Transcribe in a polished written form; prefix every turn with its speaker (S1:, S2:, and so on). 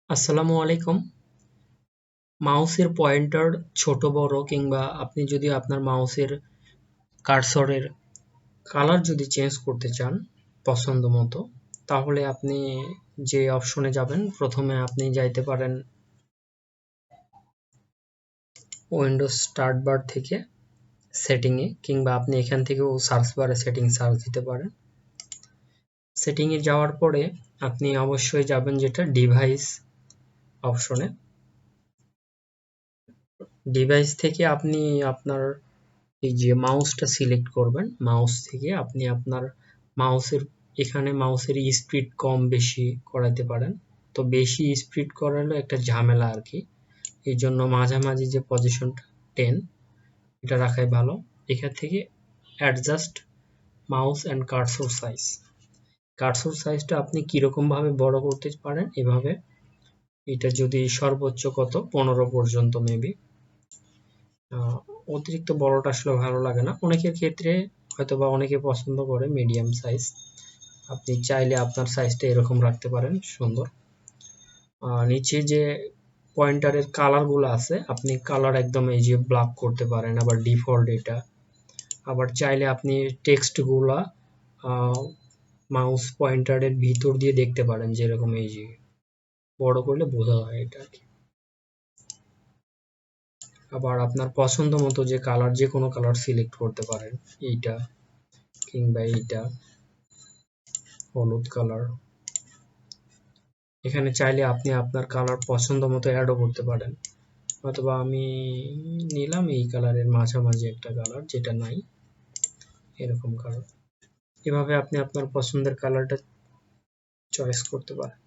S1: আসসালামু আলাইকুম। মাউসের পয়েন্টার ছোট বড় কিংবা আপনি যদি আপনার মাউসের কার্সরের কালার যদি চেঞ্জ করতে চান পছন্দ মতো, তাহলে আপনি যে অপশনে যাবেন, প্রথমে আপনি যাইতে পারেন উইন্ডোজ স্টার্ট বার থেকে সেটিংয়ে, কিংবা আপনি এখান থেকেও সার্চ বারে সেটিং সার্চ দিতে পারেন। সেটিংয়ে যাওয়ার পরে আপনি অবশ্যই যাবেন যেটা ডিভাইস অপশনে। ডিভাইস থেকে আপনি আপনার এই যে মাউসটা সিলেক্ট করবেন, মাউস থেকে আপনি আপনার মাউসের এখানে মাউসের স্পিড কম বেশি করাতে পারেন। তো বেশি স্পিড করালে একটা ঝামেলা আর কি, এই জন্য মাঝামাঝি যে পজিশনটা 10 এটা রাখাই ভালো। এখান থেকে adjust mouse and cursor size, cursor সাইজটা আপনি কিরকম ভাবে বড় করতে পারেন এভাবে। এটা যদি সর্বোচ্চ কত 15 পর্যন্ত মেবি, অতিরিক্ত বড়টা আসলে ভালো লাগে না অনেকের ক্ষেত্রে, হয়তোবা অনেকে পছন্দ করে মিডিয়াম সাইজ। আপনি চাইলে আপনার সাইজটা এরকম রাখতে পারেন সুন্দর। নিচে যে পয়েন্টারের কালার গুলো আছে, আপনি কালার একদম এই যে ব্ল্যাক করতে পারেন, আবার ডিফল্ট এটা। আবার চাইলে আপনি টেক্সট গুলা মাউস পয়েন্টারের ভিতর দিয়ে দেখতে পারেন, যেরকম এই যে বড় করলে বোঝা হয় এটা আর কি। আবার আপনার পছন্দ মতো যে কালার, যে কোনো কালার সিলেক্ট করতে পারেন, এইটা কিংবা এইটা হলুদ কালার। এখানে চাইলে আপনি আপনার কালার পছন্দ মতো অ্যাডও করতে পারেন, অথবা আমি নিলাম এই কালারের মাঝামাঝি একটা কালার যেটা নাই, এরকম কালার। এভাবে আপনি আপনার পছন্দের কালারটা চয়েস করতে পারেন।